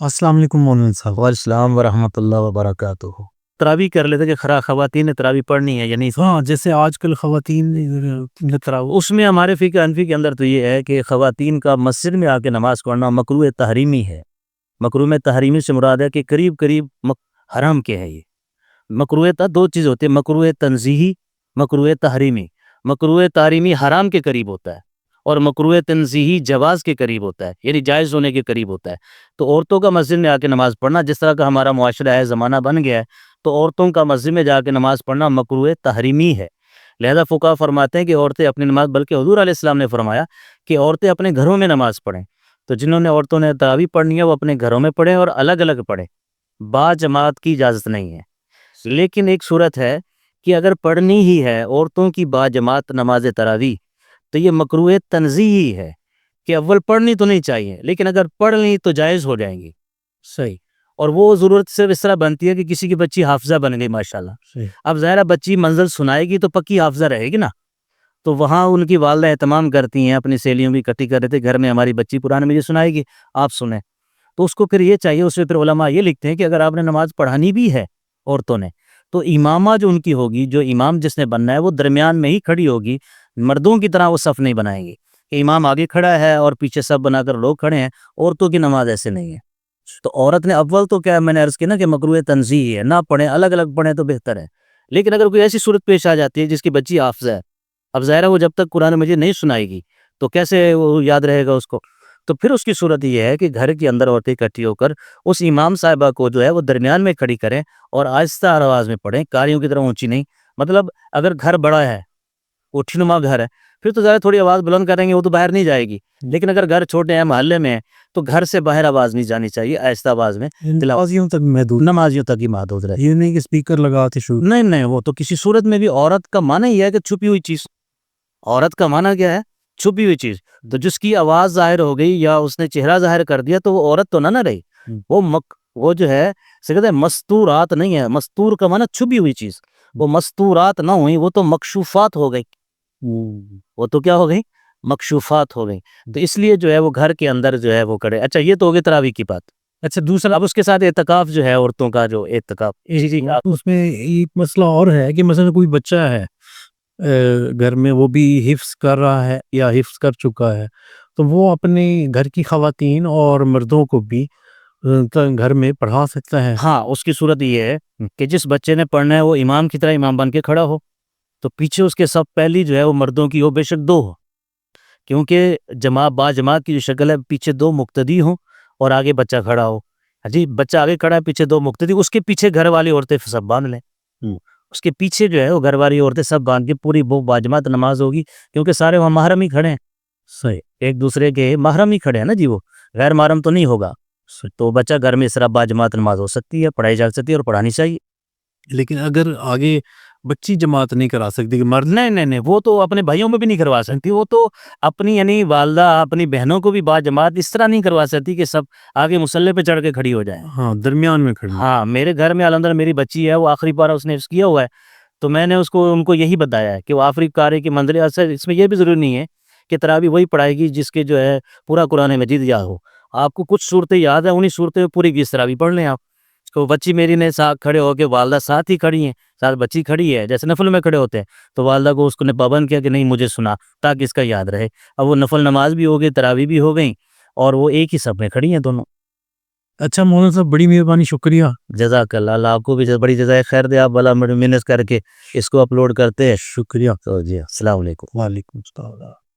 السلام علیکم مولانا صاحب۔ وعلیکم السلام ورحمۃ اللہ وبرکاتہ۔ تراویح کر لیتے کہ خواتین نے تراویح پڑھنی ہے یا نہیں؟ ہاں، جیسے آج کل خواتین اس میں ہمارے فقہ حنفی کے اندر تو یہ ہے کہ خواتین کا مسجد میں آ کے نماز پڑھنا مکروہ تحریمی ہے۔ مکروہ تحریمی سے مراد ہے کہ قریب قریب حرام کے ہے۔ یہ مکروہ دو چیز ہوتے ہیں، مکروہ تنزیہی، مکروہ تحریمی۔ مکروہ تحریمی حرام کے قریب ہوتا ہے اور مکروہ تنزیہی جواز کے قریب ہوتا ہے، یعنی جائز ہونے کے قریب ہوتا ہے۔ تو عورتوں کا مسجد میں آ کے نماز پڑھنا، جس طرح کا ہمارا معاشرہ ہے، زمانہ بن گیا ہے، تو عورتوں کا مسجد میں جا کے نماز پڑھنا مکروہ تحریمی ہے۔ لہذا فقہا فرماتے ہیں کہ عورتیں اپنی نماز، بلکہ حضور علیہ السلام نے فرمایا کہ عورتیں اپنے گھروں میں نماز پڑھیں۔ تو جنہوں نے عورتوں نے تراویح پڑھنی ہے وہ اپنے گھروں میں پڑھیں اور الگ الگ پڑھیں، با جماعت کی اجازت نہیں ہے۔ لیکن ایک صورت ہے کہ اگر پڑھنی ہی ہے عورتوں کی با جماعت نماز تراویح، تو یہ مکروہ تنزیہی ہے کہ اول پڑھنی تو نہیں چاہیے، لیکن اگر پڑھ لیں تو جائز ہو جائیں گی۔ صحیح۔ اور وہ ضرورت صرف اس طرح بنتی ہے کہ کسی کی بچی حافظہ بن گئی ماشاءاللہ، اب ظاہرہ بچی منزل سنائے گی تو پکی حافظہ رہے گی نا، تو وہاں ان کی والدہ اہتمام کرتی ہیں، اپنی سہیلیوں بھی اکٹھی کر رہے تھے، گھر میں ہماری بچی قرآن مجید سنائے گی، آپ سنیں۔ تو اس کو پھر یہ چاہیے، اس میں پھر علماء یہ لکھتے ہیں کہ اگر آپ نے نماز پڑھانی بھی ہے عورتوں نے، تو امامہ جو ان کی ہوگی، جو امام جس نے بننا ہے، وہ درمیان میں ہی کھڑی ہوگی، مردوں کی طرح وہ صف نہیں بنائیں گی کہ امام آگے کھڑا ہے اور پیچھے صف بنا کر لوگ کھڑے ہیں۔ عورتوں کی نماز ایسے نہیں ہے۔ تو عورت نے اول تو کیا میں نے عرض کیا نا کہ مکروہ تنزیہی ہے، نہ پڑھیں، الگ الگ پڑھیں تو بہتر ہے۔ لیکن اگر کوئی ایسی صورت پیش آ جاتی ہے جس کی بچی حافظ ہے، اب ظاہرہ وہ جب تک قرآن مجید نہیں سنائے گی تو کیسے وہ یاد رہے گا اس کو؟ تو پھر اس کی صورت یہ ہے کہ گھر کے اندر عورتیں اکٹھی ہو کر اس امام صاحبہ کو جو ہے وہ درمیان میں کھڑی کریں اور آہستہ آواز میں پڑھیں، قاریوں کی طرح اونچی نہیں۔ مطلب اگر گھر بڑا ہے، کوٹھی نما گھر ہے، پھر تو ظاہر تھوڑی آواز بلند کریں گے، وہ تو باہر نہیں جائے گی۔ لیکن اگر گھر چھوٹے ہیں، محلے میں ہیں، تو گھر سے باہر آواز نہیں جانی چاہیے، آہستہ آواز میں نمازیوں تک محدود، نمازیوں تک ہی محدود رہے۔ یہ نہیں کہ اسپیکر لگاتے شروع۔ نہیں، وہ تو کسی صورت میں بھی عورت کا معنی یہ ہے کہ چھپی ہوئی چیز۔ عورت کا معنی کیا ہے؟ چھپی ہوئی چیز۔ تو جس کی آواز ظاہر ہو گئی یا اس نے چہرہ ظاہر کر دیا تو وہ عورت تو نہ رہی، وہ جو ہے کہتے ہیں مستورات نہیں ہے۔ مستور کا معنی چھپی ہوئی چیز، وہ مستورات نہ ہوئی، وہ تو مکشوفات ہو گئی، وہ تو کیا ہو گئی؟ مکشوفات ہو گئی۔ تو اس لیے جو ہے وہ گھر کے اندر جو ہے وہ کرے۔ اچھا، یہ تو ہو گئی تراویح کی بات۔ اچھا، دوسرا اب اس کے ساتھ اعتکاف جو ہے، عورتوں کا جو اعتکاف، اس میں ایک مسئلہ اور ہے کہ مثلا کوئی بچہ ہے گھر میں، وہ بھی حفظ کر رہا ہے یا حفظ کر چکا ہے، تو وہ اپنے گھر کی خواتین اور مردوں کو بھی گھر میں پڑھا سکتا ہے۔ ہاں، اس کی صورت یہ ہے کہ جس بچے نے پڑھنا ہے وہ امام کی طرح امام بن کے کھڑا ہو، تو پیچھے اس کے صف پہلی جو ہے وہ مردوں کی ہو، بے شک دو ہو، کیونکہ با جماعت کی جو شکل ہے، پیچھے دو مقتدی ہوں اور آگے بچہ کھڑا ہو۔ جی، بچہ آگے کھڑا ہے، پیچھے دو مقتدی، اس کے پیچھے گھر والی عورتیں سب باندھ لیں، اس کے پیچھے جو ہے وہ گھر والی عورتیں سب باندھ کے پوری با جماعت نماز ہوگی، کیونکہ سارے وہاں محرم ہی کھڑے ہیں۔ صحیح، ایک دوسرے کے محرم ہی کھڑے ہیں نا جی، وہ غیر محرم تو نہیں ہوگا۔ تو بچہ گھر میں اس طرح با جماعت نماز ہو سکتی ہے، پڑھائی جا سکتی ہے اور پڑھانی چاہیے۔ لیکن اگر آگے بچی جماعت نہیں کرا سکتی کہ مرد، نہیں، وہ تو اپنے بھائیوں میں بھی نہیں کروا سکتی، وہ تو اپنی یعنی والدہ اپنی بہنوں کو بھی با جماعت اس طرح نہیں کروا سکتی کہ سب آگے مصلی پہ چڑھ کے کھڑی ہو جائیں۔ ہاں، درمیان میں کھڑی۔ ہاں، میرے گھر میں الحمدللہ میری بچی ہے، وہ آخری پارہ اس نے حفظ کیا ہوا ہے، تو میں نے ان کو یہی بتایا ہے کہ وہ آخری قاری کی منزل، اس میں یہ بھی ضروری نہیں ہے کہ تراویح وہی پڑھائے گی جس کے جو ہے پورا قرآن مجید یاد ہو۔ آپ کو کچھ صورتیں یاد ہیں، انہی صورتیں پوری کی تراویح پڑھ لیں آپ۔ تو بچی میری نے ساتھ کھڑے ہو کے، والدہ ساتھ ہی کھڑی ہیں، ساتھ بچی کھڑی ہے، جیسے نفل میں کھڑے ہوتے ہیں، تو والدہ کو اس کو نے پابند کیا کہ نہیں مجھے سنا، تاکہ اس کا یاد رہے۔ اب وہ نفل نماز بھی ہو گئی، تراویح بھی ہو گئیں، اور وہ ایک ہی صف میں کھڑی ہیں دونوں۔ اچھا مولانا صاحب، بڑی مہربانی، شکریہ، جزاک اللہ، اللہ آپ کو بھی بڑی جزائے خیر دے، آپ بلا محنت کر کے اس کو اپلوڈ کرتے ہیں، شکریہ۔ تو جی السلام علیکم۔ وعلیکم السلام۔